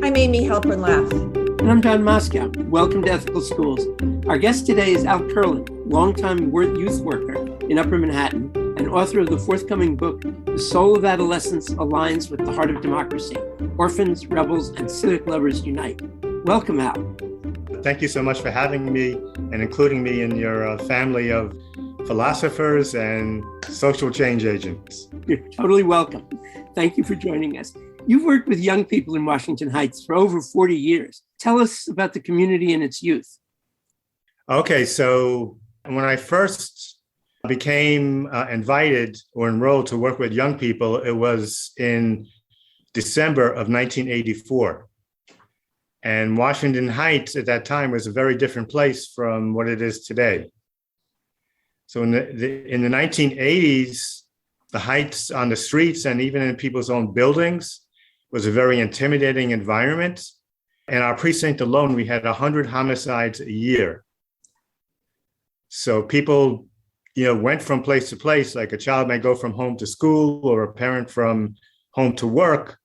I'm Amy Halpern Laugh. And I'm John Moscow. Welcome to Ethical Schools. Our guest today is Al Kurland, longtime youth worker in Upper Manhattan and author of the forthcoming book, The Soul of Adolescence Aligns with the Heart of Democracy. Orphans, Rebels, and Civic Lovers Unite. Welcome, Al. Thank you so much for having me and including me in your family of philosophers and social change agents. You're totally welcome. Thank you for joining us. You've worked with young people in Washington Heights for over 40 years. Tell us about the community and its youth. Okay, so when I first became invited or enrolled to work with young people, it was in December of 1984. And Washington Heights at that time was a very different place from what it is today. So in the 1980s, the Heights on the streets and even in people's own buildings was a very intimidating environment. In our precinct alone, we had 100 homicides a year. So people, went from place to place, like a child may go from home to school or a parent from home to work,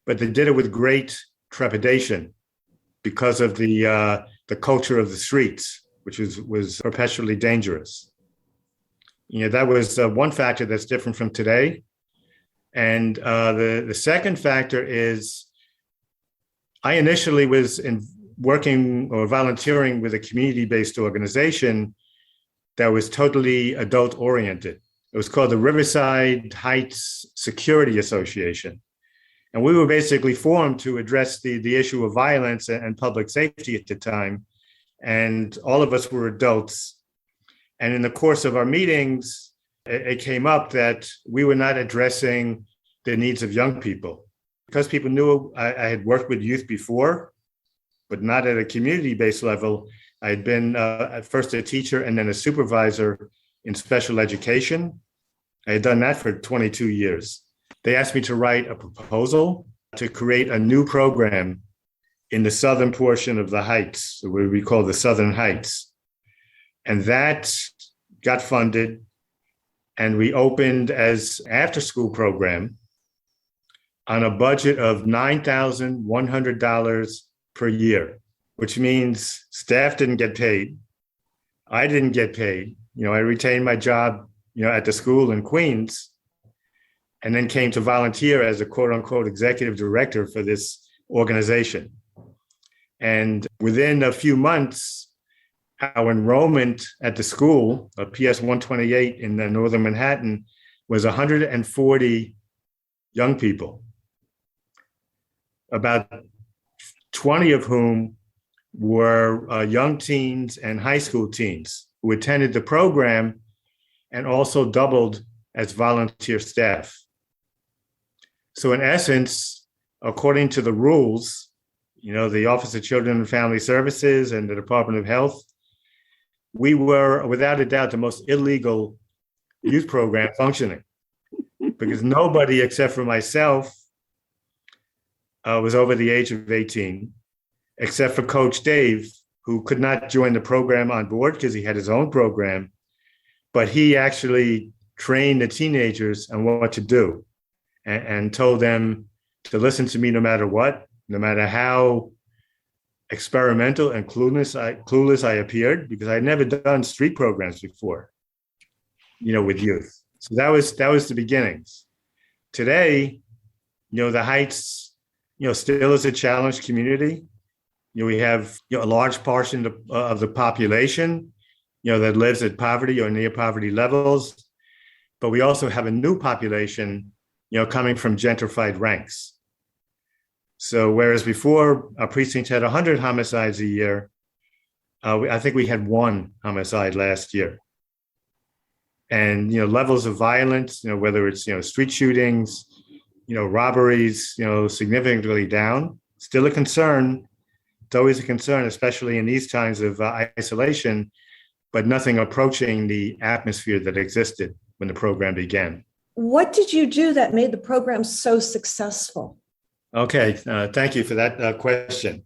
but they did it with great trepidation because of the culture of the streets, which was perpetually dangerous. That was one factor that's different from today. And the second factor is I initially was working or volunteering with a community-based organization that was totally adult-oriented. It was called the Riverside Heights Security Association. And we were basically formed to address the issue of violence and public safety at the time. And all of us were adults. And in the course of our meetings, it came up that we were not addressing the needs of young people. Because people knew I had worked with youth before, but not at a community-based level. I had been at first a teacher and then a supervisor in special education. I had done that for 22 years. They asked me to write a proposal to create a new program in the southern portion of the Heights, what we call the Southern Heights. And that got funded, and we opened as after-school program on a budget of $9,100 per year, which means staff didn't get paid. I didn't get paid. I retained my job, at the school in Queens, and then came to volunteer as a quote unquote executive director for this organization. And within a few months, our enrollment at the school, PS 128 in the northern Manhattan, was 140 young people, about 20 of whom were young teens and high school teens who attended the program and also doubled as volunteer staff. So in essence, according to the rules, the Office of Children and Family Services and the Department of Health, we were, without a doubt, the most illegal youth program functioning because nobody except for myself was over the age of 18, except for Coach Dave, who could not join the program on board because he had his own program, but he actually trained the teenagers on what to do and told them to listen to me no matter what, no matter how experimental and clueless I appeared, because I had never done street programs before, with youth. So that was the beginnings. Today, the Heights, still is a challenged community. We have a large portion of the population, that lives at poverty or near poverty levels, but we also have a new population, coming from gentrified ranks. So whereas before our precinct had 100 homicides a year, I think we had one homicide last year. And, levels of violence, whether it's, street shootings, robberies, significantly down, still a concern. It's always a concern, especially in these times of isolation, but nothing approaching the atmosphere that existed when the program began. What did you do that made the program so successful? Okay, thank you for that question.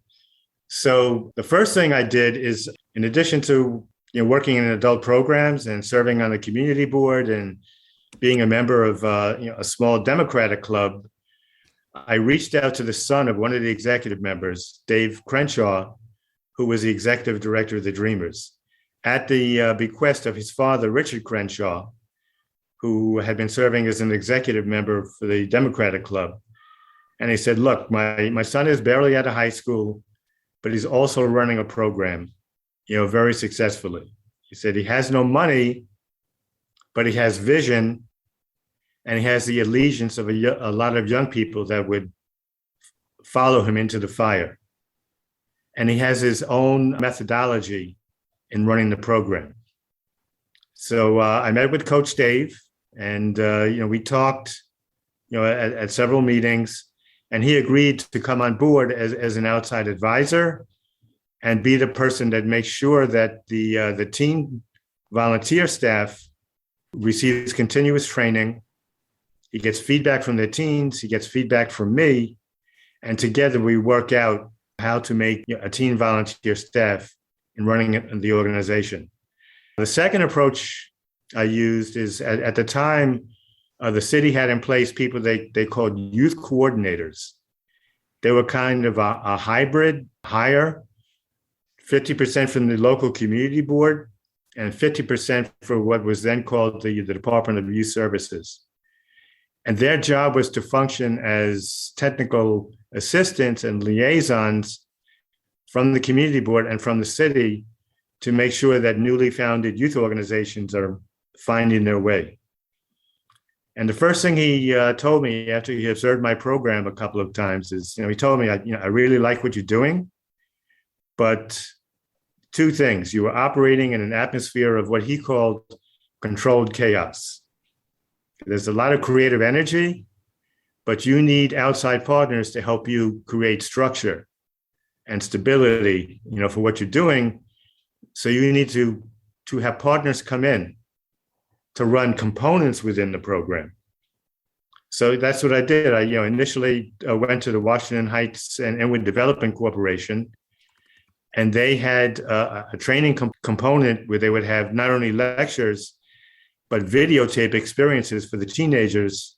So the first thing I did is, in addition to working in adult programs and serving on the community board and being a member of a small Democratic club, I reached out to the son of one of the executive members, Dave Crenshaw, who was the executive director of the Dreamers, at the bequest of his father, Richard Crenshaw, who had been serving as an executive member for the Democratic Club. And he said, look, my son is barely out of high school, but he's also running a program, very successfully. He said he has no money, but he has vision, and he has the allegiance of a lot of young people that would follow him into the fire. And he has his own methodology in running the program. So I met with Coach Dave, and we talked, at several meetings, and he agreed to come on board as an outside advisor and be the person that makes sure that the teen volunteer staff receives continuous training. He gets feedback from the teens, he gets feedback from me, and together we work out how to make a teen volunteer staff in running the organization. The second approach I used is at the time, the city had in place people they called youth coordinators. They were kind of a hybrid hire, 50% from the local community board and 50% for what was then called the Department of Youth Services. And their job was to function as technical assistants and liaisons from the community board and from the city to make sure that newly founded youth organizations are finding their way. And the first thing he told me after he observed my program a couple of times is, he told me, I really like what you're doing, but two things. You were operating in an atmosphere of what he called controlled chaos. There's a lot of creative energy, but you need outside partners to help you create structure and stability, for what you're doing. So you need to have partners come in to run components within the program. So that's what I did. I initially went to the Washington Heights and Inwood Development Corporation, and they had a training component where they would have not only lectures, but videotape experiences for the teenagers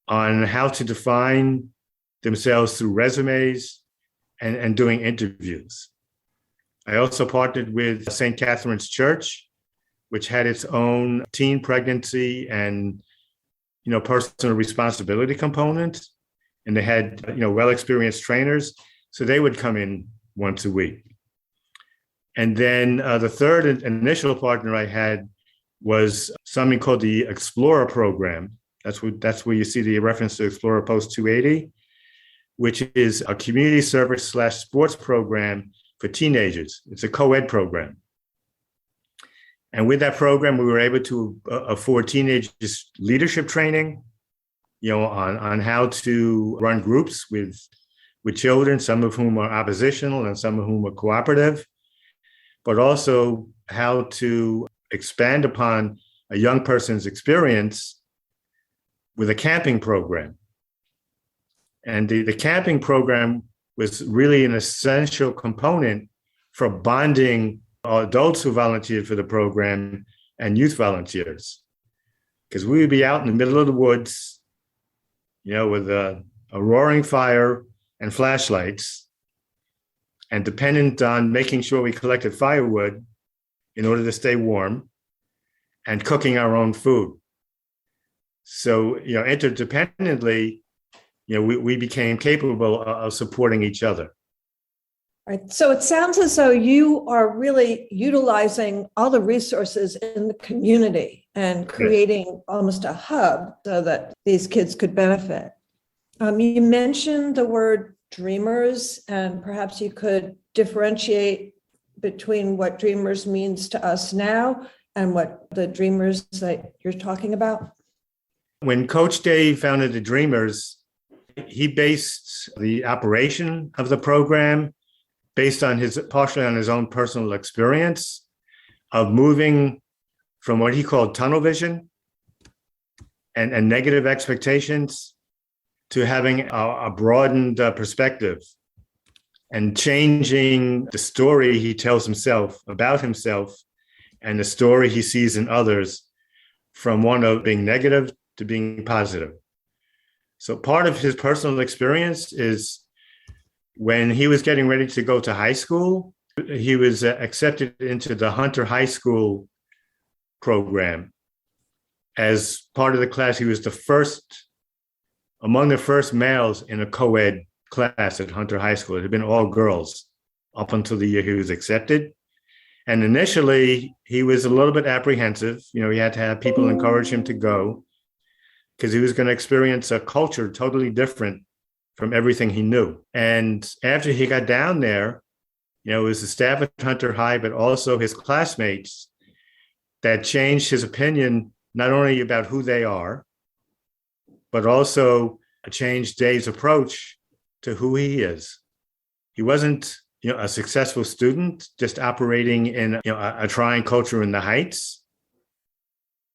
on how to define themselves through resumes and doing interviews. I also partnered with St. Catherine's Church, which had its own teen pregnancy and, personal responsibility component. And they had, well-experienced trainers. So they would come in once a week. And then the third initial partner I had was something called the Explorer program. That's where you see the reference to Explorer Post 280, which is a community service / sports program for teenagers. It's a co-ed program. And with that program, we were able to afford teenagers leadership training, on how to run groups with children, some of whom are oppositional and some of whom are cooperative, but also how to expand upon a young person's experience with a camping program. And the camping program was really an essential component for bonding adults who volunteered for the program and youth volunteers. Because we would be out in the middle of the woods, with a roaring fire and flashlights, and dependent on making sure we collected firewood in order to stay warm, and cooking our own food. So, interdependently, we became capable of supporting each other. Right. So it sounds as though you are really utilizing all the resources in the community and creating almost a hub so that these kids could benefit. You mentioned the word dreamers, and perhaps you could differentiate between what dreamers means to us now and what the dreamers that you're talking about. When Coach Dave founded the Dreamers, he based the operation of the program based on partially on his own personal experience of moving from what he called tunnel vision and negative expectations to having a broadened perspective and changing the story he tells himself about himself and the story he sees in others from one of being negative to being positive. So part of his personal experience is when he was getting ready to go to high school, he was accepted into the Hunter High School program. As part of the class, he was among the first males in a co-ed class at Hunter High School. It had been all girls up until the year he was accepted. And initially, he was a little bit apprehensive. He had to have people encourage him to go because he was going to experience a culture totally different from everything he knew. And after he got down there, it was the staff at Hunter High, but also his classmates that changed his opinion, not only about who they are, but also changed Dave's approach to who he is. He wasn't, a successful student just operating in a trying culture in the Heights,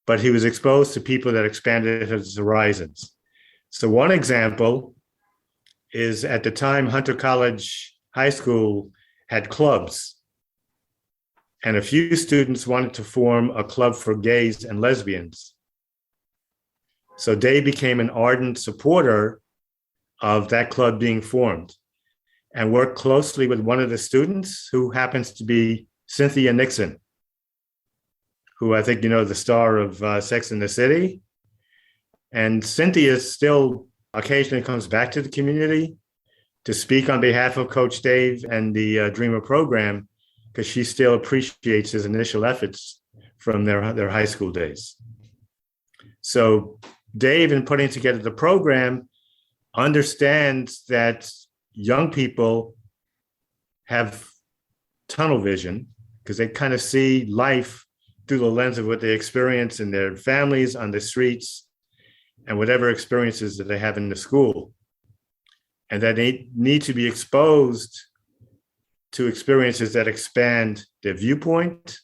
but he was exposed to people that expanded his horizons. So one example is at the time Hunter College High School had clubs, and a few students wanted to form a club for gays and lesbians. So Dave became an ardent supporter of that club being formed and worked closely with one of the students who happens to be Cynthia Nixon, who I think the star of Sex and the City. And Cynthia still occasionally comes back to the community to speak on behalf of Coach Dave and the Dreamer program, because she still appreciates his initial efforts from their high school days. So Dave, in putting together the program, understands that young people have tunnel vision because they kind of see life through the lens of what they experience in their families, on the streets, and whatever experiences that they have in the school. And that they need to be exposed to experiences that expand their viewpoint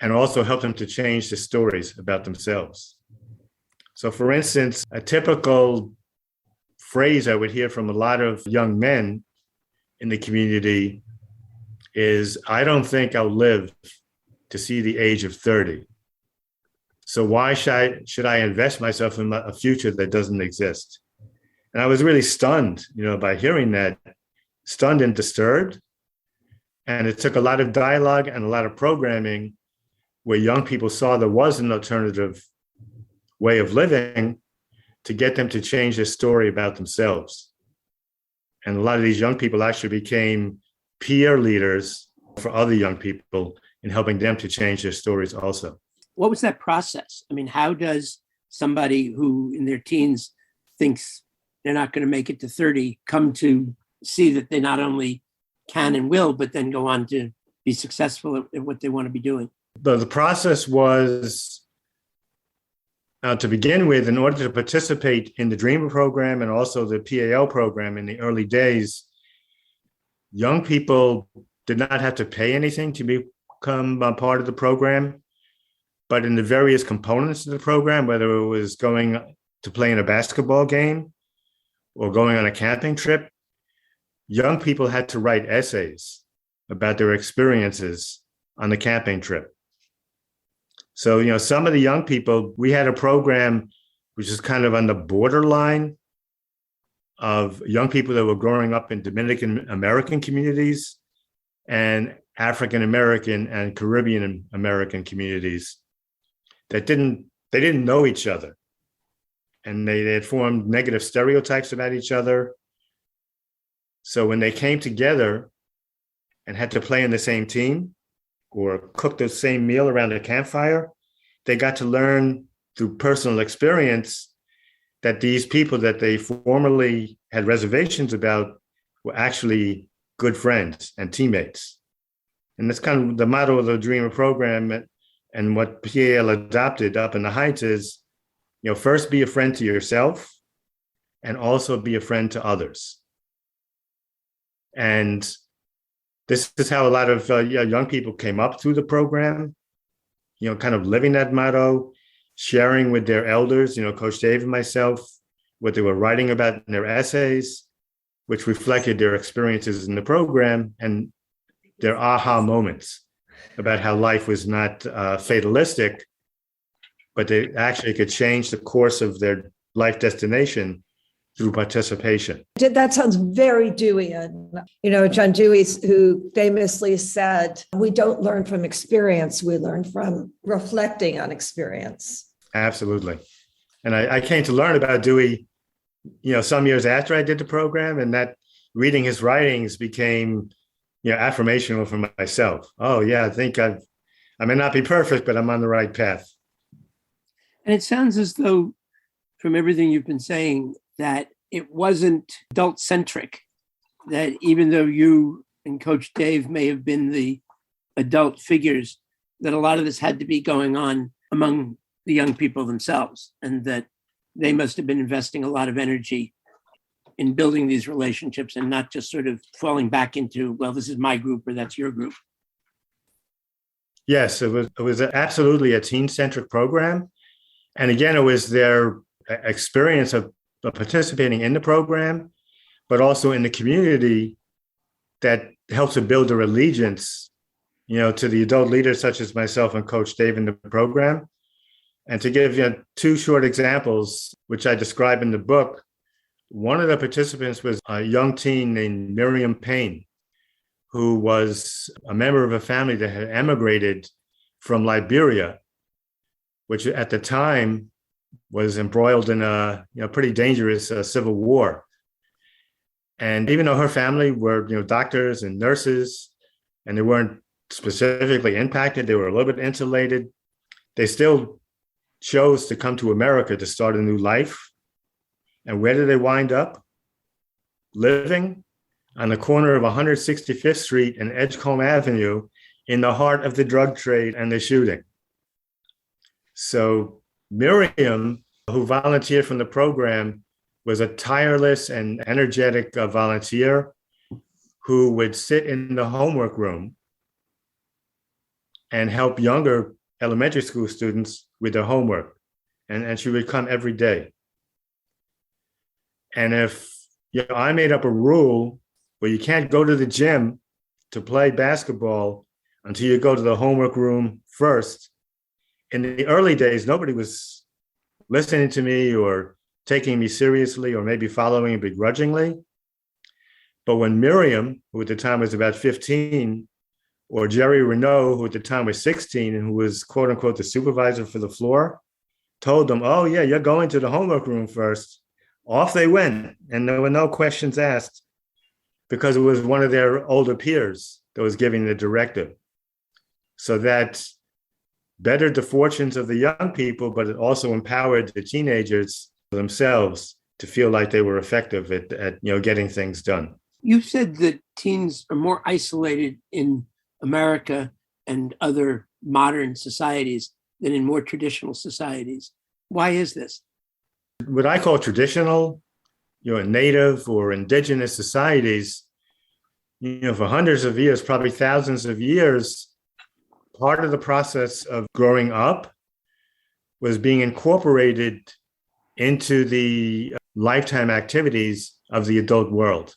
and also help them to change the stories about themselves. So for instance, a typical phrase I would hear from a lot of young men in the community is, I don't think I'll live to see the age of 30. So why should I invest myself in a future that doesn't exist? And I was really stunned, by hearing that, stunned and disturbed. And it took a lot of dialogue and a lot of programming where young people saw there was an alternative way of living to get them to change their story about themselves. And a lot of these young people actually became peer leaders for other young people in helping them to change their stories also. What was that process? I mean, how does somebody who in their teens thinks they're not going to make it to 30 come to see that they not only can and will, but then go on to be successful at what they want to be doing? The process was, to begin with, in order to participate in the Dreamer program and also the PAL program in the early days, young people did not have to pay anything to become a part of the program. But in the various components of the program, whether it was going to play in a basketball game or going on a camping trip, young people had to write essays about their experiences on the camping trip. So, some of the young people, we had a program which is kind of on the borderline of young people that were growing up in Dominican American communities and African American and Caribbean American communities that didn't know each other. And they had formed negative stereotypes about each other. So when they came together and had to play in the same team or cook the same meal around a campfire, they got to learn through personal experience that these people that they formerly had reservations about were actually good friends and teammates. And that's kind of the motto of the Dreamer program. And what PAL adopted up in the Heights is, first be a friend to yourself and also be a friend to others. And this is how a lot of young people came up through the program, kind of living that motto, sharing with their elders, Coach Dave and myself, what they were writing about in their essays, which reflected their experiences in the program and their aha moments about how life was not fatalistic, but they actually could change the course of their life destination through participation. That sounds very Deweyan. John Dewey, who famously said, we don't learn from experience, we learn from reflecting on experience. Absolutely. And I came to learn about Dewey, some years after I did the program, and that reading his writings became, affirmational for myself. Oh, yeah, I think I may not be perfect, but I'm on the right path. And it sounds as though, from everything you've been saying, that it wasn't adult-centric, that even though you and Coach Dave may have been the adult figures, that a lot of this had to be going on among the young people themselves, and that they must have been investing a lot of energy in building these relationships and not just sort of falling back into, well, this is my group or that's your group. Yes, it was absolutely a teen-centric program. And again, it was their experience of participating in the program, but also in the community that helps to build their allegiance, to the adult leaders such as myself and Coach Dave in the program. And to give two short examples, which I describe in the book, one of the participants was a young teen named Miriam Payne, who was a member of a family that had emigrated from Liberia, which at the time was embroiled in a pretty dangerous civil war. And even though her family were doctors and nurses, and they weren't specifically impacted, they were a little bit insulated, they still chose to come to America to start a new life. And where did they wind up? Living on the corner of 165th Street and Edgecombe Avenue in the heart of the drug trade and the shooting. So Miriam, who volunteered from the program, was a tireless and energetic volunteer who would sit in the homework room and help younger elementary school students with their homework. And she would come every day. And if I made up a rule where you can't go to the gym to play basketball until you go to the homework room first, in the early days, nobody was listening to me or taking me seriously or maybe following me begrudgingly. But when Miriam, who at the time was about 15, or Jerry Renault, who at the time was 16 and who was quote unquote the supervisor for the floor, told them, oh yeah, you're going to the homework room first, off they went. And there were no questions asked because it was one of their older peers that was giving the directive. So that bettered the fortunes of the young people, but it also empowered the teenagers themselves to feel like they were effective at getting things done. You said that teens are more isolated in America and other modern societies than in more traditional societies. Why is this? What I call traditional, native or indigenous societies, for hundreds of years, probably thousands of years, part of the process of growing up was being incorporated into the lifetime activities of the adult world.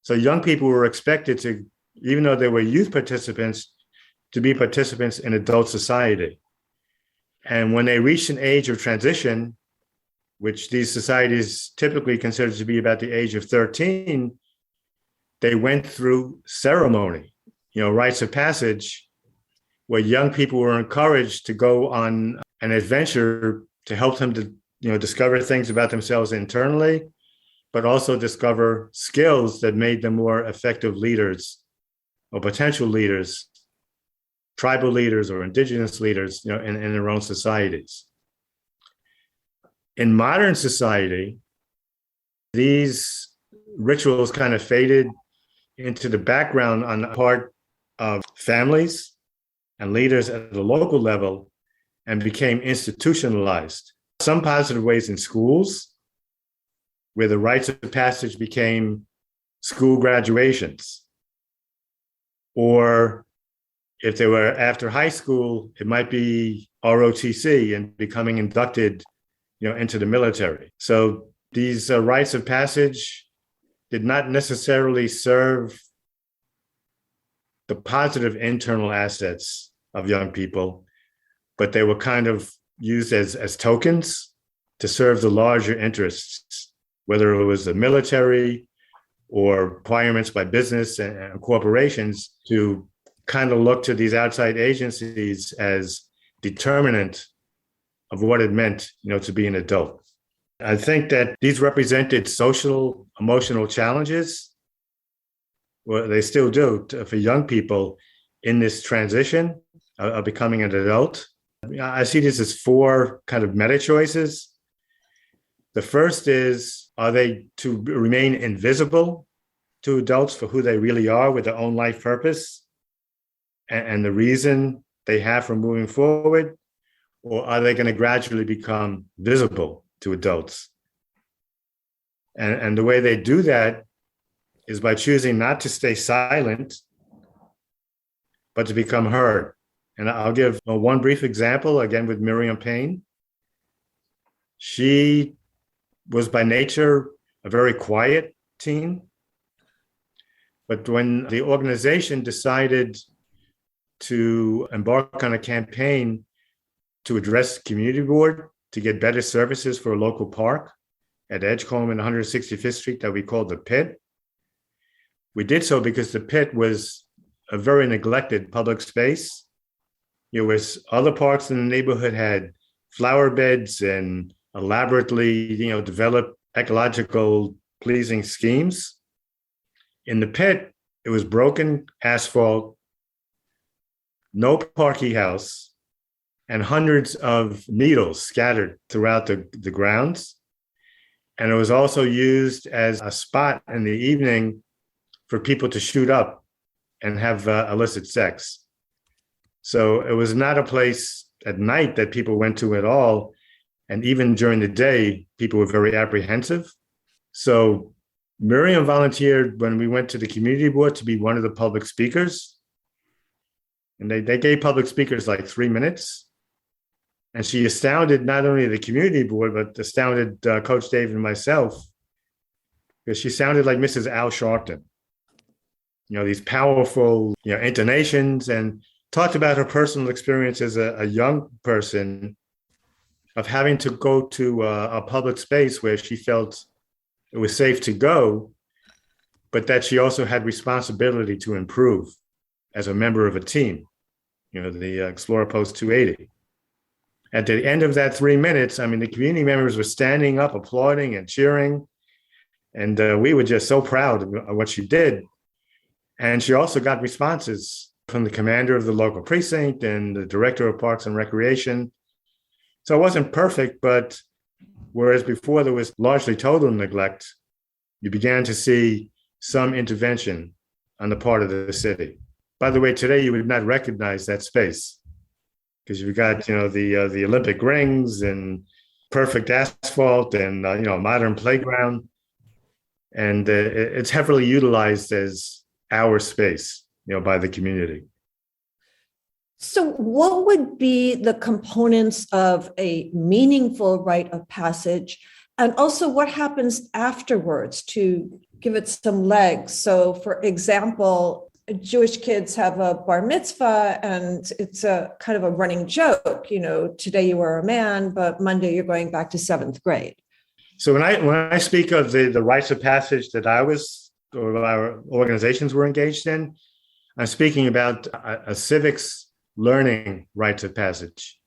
So young people were expected to, even though they were youth participants, to be participants in adult society. And when they reached an age of transition, which these societies typically consider to be about the age of 13, they went through ceremony, rites of passage, where young people were encouraged to go on an adventure to help them to, discover things about themselves internally, but also discover skills that made them more effective leaders or potential leaders, tribal leaders or indigenous leaders, in their own societies. In modern society, these rituals kind of faded into the background on the part of families and leaders at the local level and became institutionalized. Some positive ways in schools, where the rites of passage became school graduations. Or if they were after high school, it might be ROTC and becoming inducted, into the military. So these rites of passage did not necessarily serve the positive internal assets of young people, but they were kind of used as tokens to serve the larger interests, whether it was the military or requirements by business and corporations to kind of look to these outside agencies as determinant of what it meant, to be an adult. I think that these represented social, emotional challenges. Well, they still do for young people in this transition of becoming an adult. I see this as 4 kind of meta choices. The first is, are they to remain invisible to adults for who they really are with their own life purpose and the reason they have for moving forward? Or are they going to gradually become visible to adults? And the way they do that is by choosing not to stay silent, but to become heard. And I'll give one brief example, again, with Miriam Payne. She was by nature a very quiet teen. But when the organization decided to embark on a campaign to address the community board to get better services for a local park at Edgecombe and 165th Street that we called the Pit, we did so because the Pit was a very neglected public space. Whereas other parks in the neighborhood had flower beds and elaborately, developed ecological pleasing schemes. In the Pit, it was broken asphalt, no parking house, and hundreds of needles scattered throughout the grounds. And it was also used as a spot in the evening for people to shoot up and have illicit sex. So it was not a place at night that people went to at all. And even during the day, people were very apprehensive. So Miriam volunteered when we went to the community board to be one of the public speakers. And they gave public speakers like 3 minutes. And she astounded not only the community board, but astounded Coach Dave and myself, because she sounded like Mrs. Al Sharpton. These powerful, intonations, and talked about her personal experience as a young person of having to go to a public space where she felt it was safe to go, but that she also had responsibility to improve as a member of a team, the Explorer Post 280. At the end of that 3 minutes, the community members were standing up, applauding and cheering. And we were just so proud of what she did. And she also got responses from the commander of the local precinct and the director of Parks and Recreation. So it wasn't perfect, but whereas before there was largely total neglect, you began to see some intervention on the part of the city. By the way, today you would not recognize that space because you've got, the Olympic rings and perfect asphalt and, a modern playground. And it's heavily utilized as our space, by the community. So what would be the components of a meaningful rite of passage? And also what happens afterwards to give it some legs? So for example, Jewish kids have a bar mitzvah and it's a kind of a running joke, today you were a man, but Monday you're going back to 7th grade. So when I speak of the rites of passage that I was, or our organizations were engaged in, I'm speaking about a civics learning rites of passage,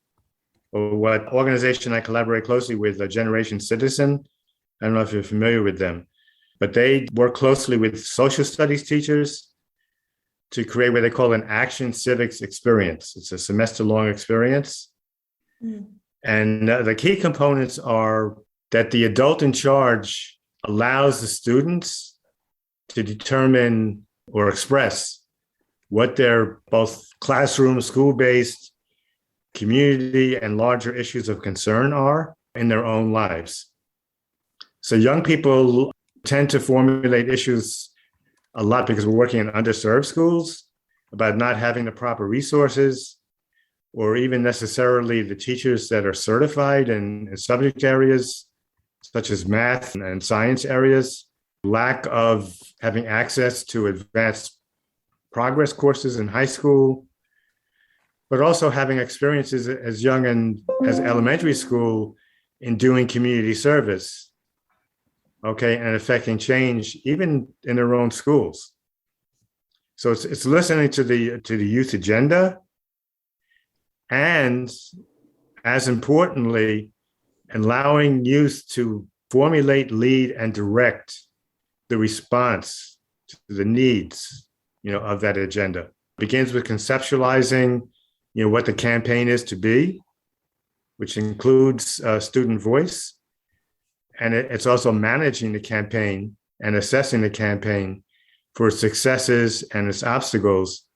or what organization I collaborate closely with, Generation Citizen. I don't know if you're familiar with them, but they work closely with social studies teachers to create what they call an action civics experience. It's a semester-long experience. Mm. And the key components are that the adult in charge allows the students to determine or express what their both classroom, school-based, community, and larger issues of concern are in their own lives. So young people tend to formulate issues a lot because we're working in underserved schools about not having the proper resources or even necessarily the teachers that are certified in subject areas such as math and science areas, lack of having access to advanced progress courses in high school, but also having experiences as young and as elementary school in doing community service, okay, and affecting change even in their own schools. So it's listening to the youth agenda, and as importantly, allowing youth to formulate, lead, and direct the response to the needs, of that agenda. It begins with conceptualizing, what the campaign is to be, which includes student voice. And it's also managing the campaign and assessing the campaign for its successes and its obstacles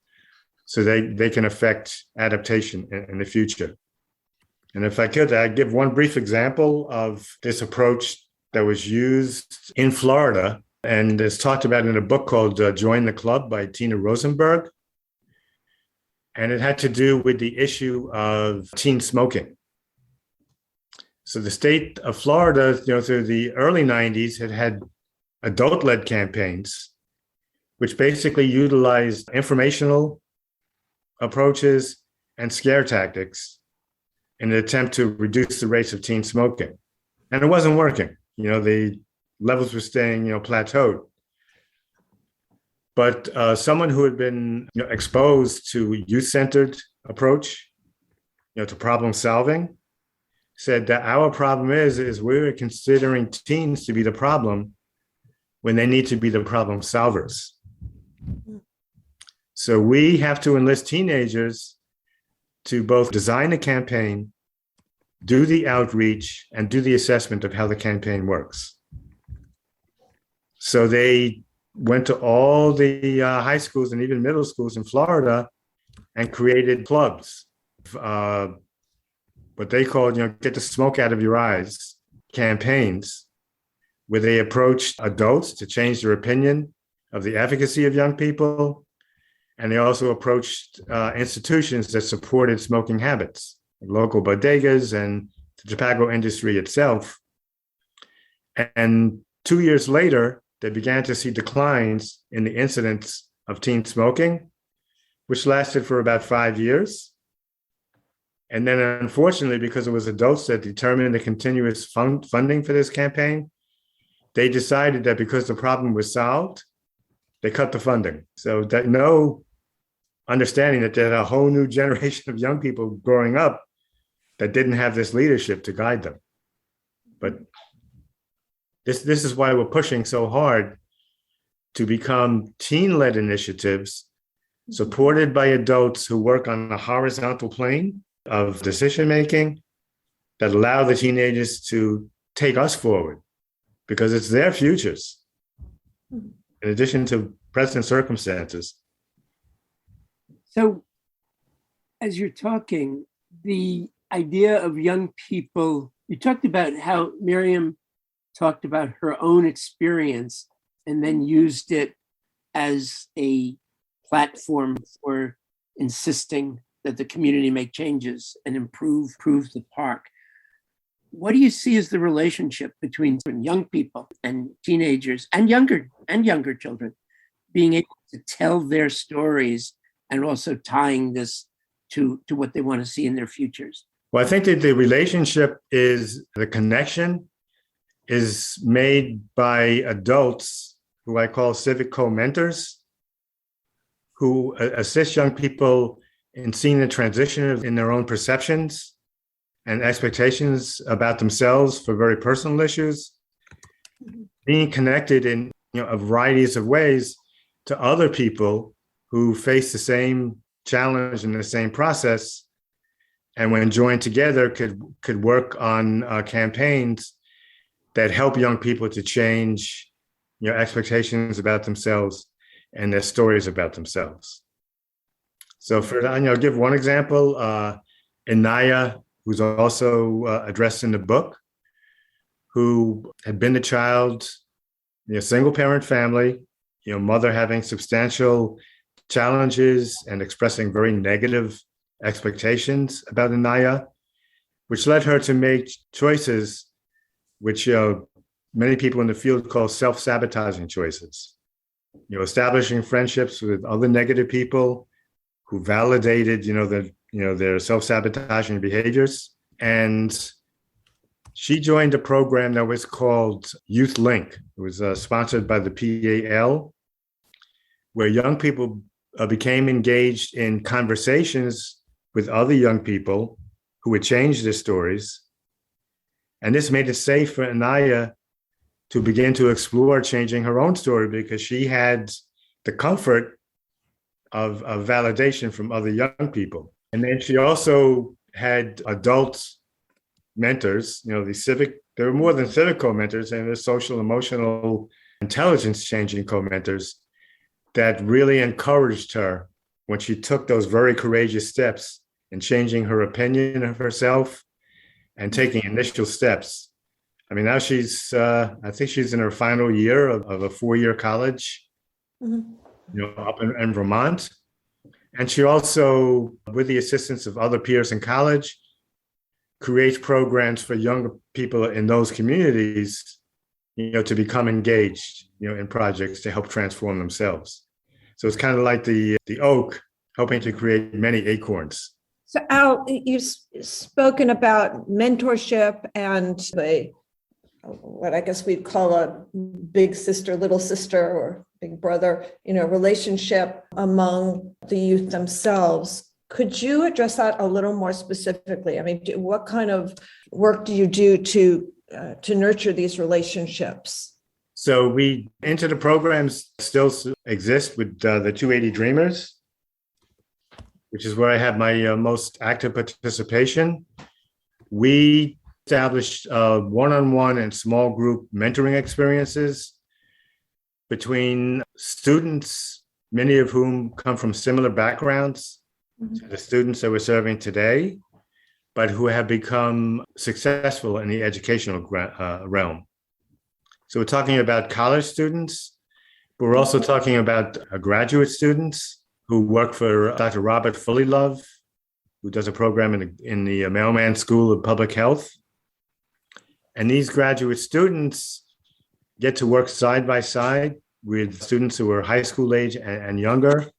so they can affect adaptation in the future. And if I could, I'd give one brief example of this approach that was used in Florida, and it's talked about in a book called Join the Club by Tina Rosenberg. And it had to do with the issue of teen smoking. So the state of Florida, through the early 90s, had adult-led campaigns, which basically utilized informational approaches and scare tactics in an attempt to reduce the rates of teen smoking. And it wasn't working. The levels were staying, plateaued. But someone who had been exposed to youth-centered approach, to problem solving, said that our problem is we're considering teens to be the problem when they need to be the problem solvers. So we have to enlist teenagers to both design a campaign, do the outreach, and do the assessment of how the campaign works. So they went to all the high schools and even middle schools in Florida and created clubs, what they called, get the smoke out of your eyes campaigns, where they approached adults to change their opinion of the efficacy of young people. And they also approached institutions that supported smoking habits, like local bodegas and the tobacco industry itself. And 2 years later, they began to see declines in the incidence of teen smoking, which lasted for about 5 years. And then, unfortunately, because it was adults that determined the continuous funding for this campaign, they decided that because the problem was solved, they cut the funding. So that no understanding that there's a whole new generation of young people growing up that didn't have this leadership to guide them. But this is why we're pushing so hard to become teen-led initiatives supported by adults who work on a horizontal plane of decision-making that allow the teenagers to take us forward, because it's their futures, in addition to present circumstances. So as you're talking, the idea of young people, you talked about how Miriam talked about her own experience and then used it as a platform for insisting that the community make changes and improve the park. What do you see as the relationship between young people and teenagers and younger children being able to tell their stories and also tying this to what they want to see in their futures? Well, I think that the relationship is, the connection is made by adults who I call civic co-mentors, who assist young people in seeing the transition in their own perceptions and expectations about themselves for very personal issues, being connected in a varieties of ways to other people who face the same challenge and the same process, and when joined together could work on campaigns that help young people to change expectations about themselves and their stories about themselves. So I'll give one example. Inaya, who's also addressed in the book, who had been a child, single parent family, mother having substantial challenges and expressing very negative expectations about Inaya, which led her to make choices which many people in the field call self-sabotaging choices. Establishing friendships with other negative people who validated, their self-sabotaging behaviors, and She joined a program that was called Youth Link. It was sponsored by the PAL, where young people became engaged in conversations with other young people who would change their stories. And this made it safe for Anaya to begin to explore changing her own story because she had the comfort of validation from other young people. And then she also had adult mentors, there were more than civic co-mentors, and there's social, emotional, intelligence changing co-mentors that really encouraged her when she took those very courageous steps in changing her opinion of herself and taking initial steps. I mean, now I think she's in her final year of a 4-year college, up in Vermont. And she also, with the assistance of other peers in college, creates programs for younger people in those communities, to become engaged, in projects to help transform themselves. So it's kind of like the oak helping to create many acorns. So Al, you've spoken about mentorship and what I guess we'd call a big sister, little sister, or big brother, relationship among the youth themselves. Could you address that a little more specifically? I mean, what kind of work do you do to nurture these relationships? So into the programs still exist with the 280 Dreamers, which is where I have my most active participation. We established one-on-one and small group mentoring experiences between students, many of whom come from similar backgrounds to the students that we're serving today, but who have become successful in the educational realm. So we're talking about college students, but we're also talking about graduate students who work for Dr. Robert Fullylove, who does a program in the Mailman School of Public Health. And these graduate students get to work side by side with students who are high school age and younger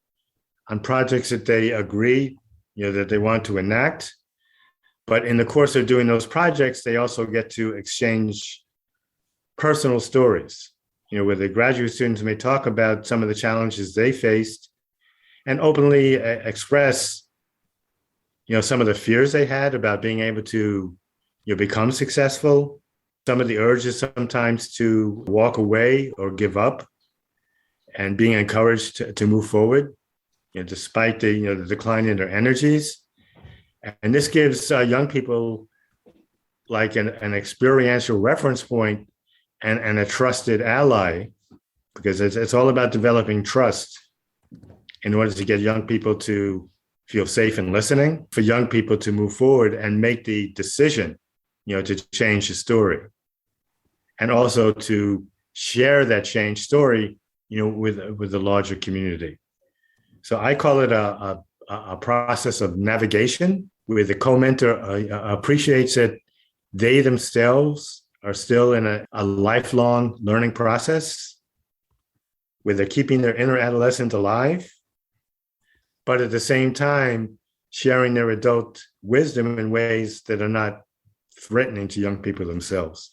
on projects that they agree, that they want to enact. But in the course of doing those projects, they also get to exchange personal stories, where the graduate students may talk about some of the challenges they faced and openly express, some of the fears they had about being able to become successful, some of the urges sometimes to walk away or give up, and being encouraged to move forward, despite the decline in their energies. And this gives young people like an experiential reference point and a trusted ally, because it's all about developing trust in order to get young people to feel safe in listening, for young people to move forward and make the decision, to change the story, and also to share that change story, with the larger community. So I call it a process of navigation, where the co-mentor appreciates that they themselves are still in a lifelong learning process, where they're keeping their inner adolescent alive, but at the same time, sharing their adult wisdom in ways that are not threatening to young people themselves,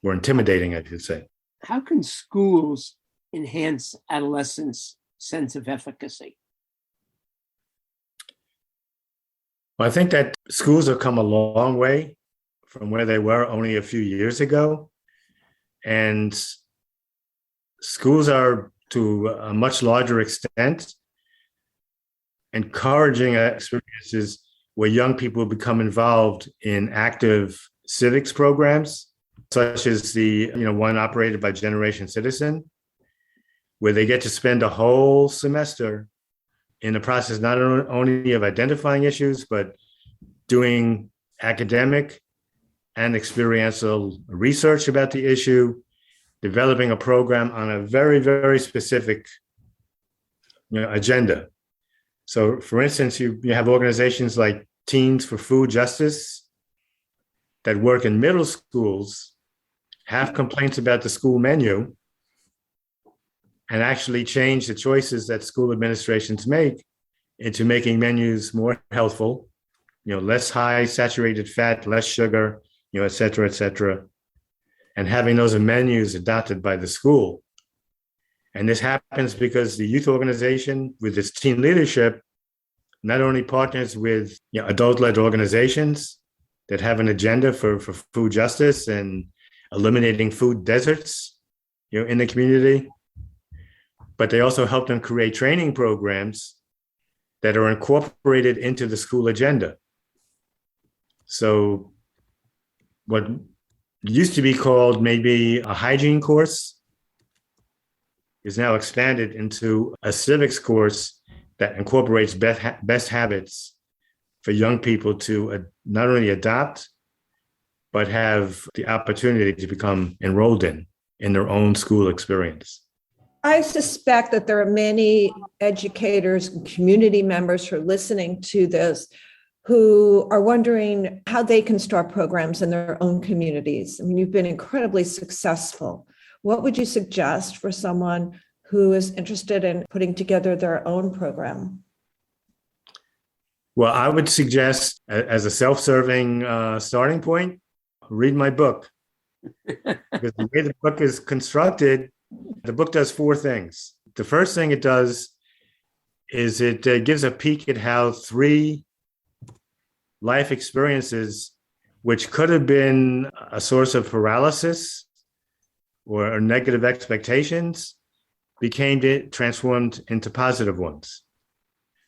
or intimidating, I should say. How can schools enhance adolescents' sense of efficacy? Well, I think that schools have come a long way from where they were only a few years ago. And schools are, to a much larger extent, encouraging experiences where young people become involved in active civics programs, such as the one operated by Generation Citizen, where they get to spend a whole semester in the process not only of identifying issues, but doing academic and experiential research about the issue, developing a program on a very, very specific agenda. So, for instance, you have organizations like Teens for Food Justice that work in middle schools, have complaints about the school menu, and actually change the choices that school administrations make into making menus more healthful, less high saturated fat, less sugar, et cetera, et cetera, and having those menus adopted by the school. And this happens because the youth organization, with its teen leadership, not only partners with adult-led organizations that have an agenda for food justice and eliminating food deserts, in the community, but they also help them create training programs that are incorporated into the school agenda. So what used to be called maybe a hygiene course is now expanded into a civics course that incorporates best habits for young people to not only adopt, but have the opportunity to become enrolled in their own school experience. I suspect that there are many educators and community members who are listening to this who are wondering how they can start programs in their own communities. I mean, you've been incredibly successful. What would you suggest for someone who is interested in putting together their own program? Well, I would suggest, as a self-serving starting point, read my book. Because the way the book is constructed, the book does four things. The first thing it does is it gives a peek at how three life experiences, which could have been a source of paralysis or negative expectations, became transformed into positive ones.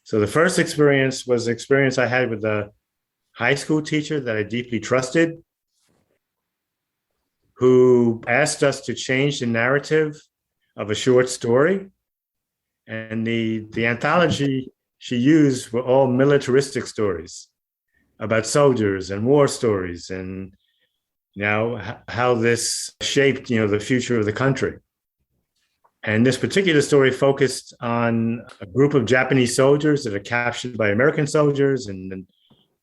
So the first experience was the experience I had with a high school teacher that I deeply trusted, who asked us to change the narrative of a short story. And the anthology she used were all militaristic stories about soldiers and war stories, and how this shaped the future of the country. And this particular story focused on a group of Japanese soldiers that are captured by American soldiers, and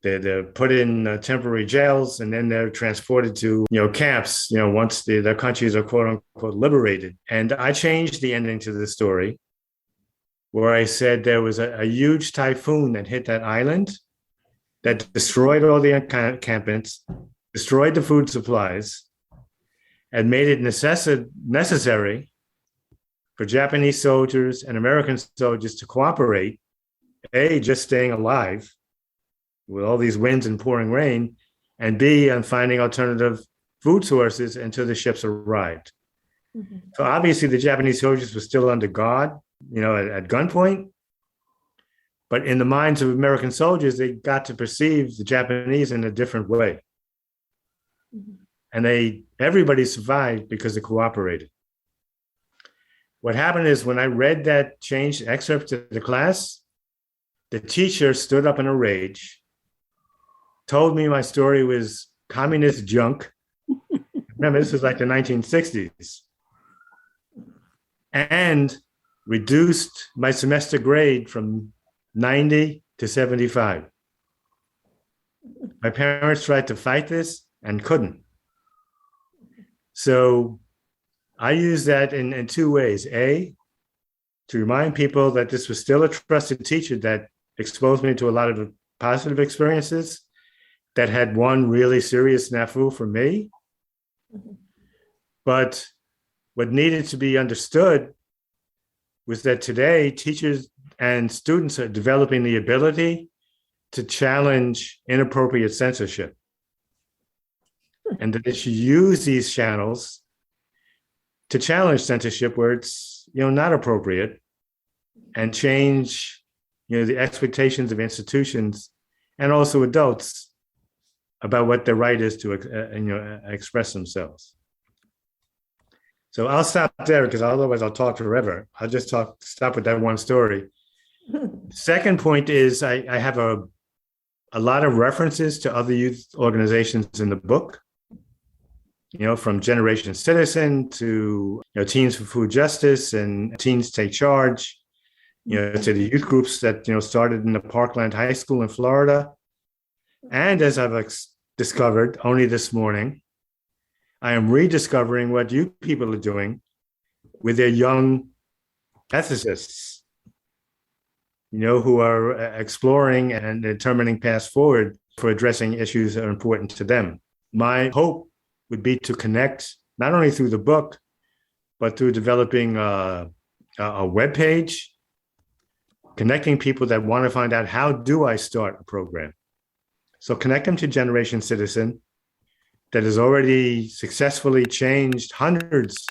they're put in temporary jails, and then they're transported to camps once their countries are quote unquote liberated. And I changed the ending to the story, where I said there was a huge typhoon that hit that island that destroyed all the encampments, destroyed the food supplies, and made it necessary for Japanese soldiers and American soldiers to cooperate, A, just staying alive with all these winds and pouring rain, and B, on finding alternative food sources until the ships arrived. Mm-hmm. So obviously the Japanese soldiers were still under guard, at gunpoint. But in the minds of American soldiers, they got to perceive the Japanese in a different way. Mm-hmm. And everybody survived because they cooperated. What happened is, when I read that changed excerpt to the class, the teacher stood up in a rage, told me my story was communist junk. Remember, this was like the 1960s. And reduced my semester grade from 90 to 75. My parents tried to fight this and couldn't. So I use that in two ways. A, to remind people that this was still a trusted teacher that exposed me to a lot of positive experiences that had one really serious snafu for me. Mm-hmm. But what needed to be understood was that today teachers and students are developing the ability to challenge inappropriate censorship. And that they should use these channels to challenge censorship where it's not appropriate, and change the expectations of institutions and also adults about what their right is to express themselves. So I'll stop there, because otherwise I'll talk forever. I'll just stop with that one story. Second point is I have a lot of references to other youth organizations in the book, from Generation Citizen to Teens for Food Justice and Teens Take Charge, to the youth groups that started in the Parkland High School in Florida. And as I've discovered only this morning, I am rediscovering what you people are doing with their young ethicists, who are exploring and determining paths forward for addressing issues that are important to them. My hope would be to connect not only through the book, but through developing a web page, connecting people that want to find out, how do I start a program? So connect them to Generation Citizen that has already successfully changed hundreds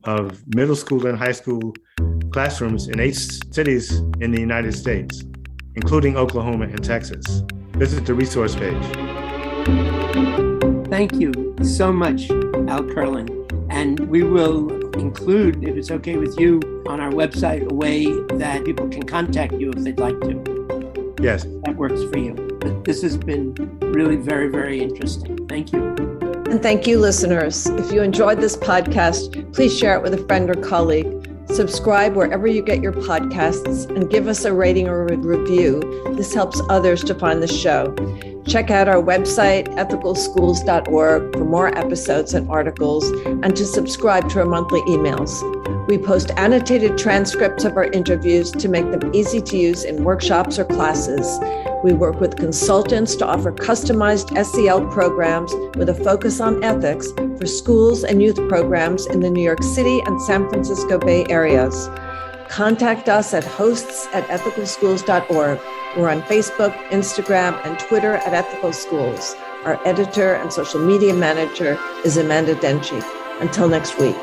of middle school and high school classrooms in 8 cities in the United States, including Oklahoma and Texas. Visit the resource page. Thank you so much, Al Kurland. And we will include, if it's okay with you, on our website a way that people can contact you if they'd like to. Yes. That works for you. But this has been really very, very interesting. Thank you. And thank you, listeners. If you enjoyed this podcast, please share it with a friend or colleague. Subscribe wherever you get your podcasts and give us a rating or a review. This helps others to find the show. Check out our website, ethicalschools.org, for more episodes and articles, and to subscribe to our monthly emails. We post annotated transcripts of our interviews to make them easy to use in workshops or classes. We work with consultants to offer customized SEL programs with a focus on ethics for schools and youth programs in the New York City and San Francisco Bay areas. Contact us at hosts@ethicalschools.org. We're on Facebook, Instagram, and Twitter at Ethical Schools. Our editor and social media manager is Amanda Denchi. Until next week.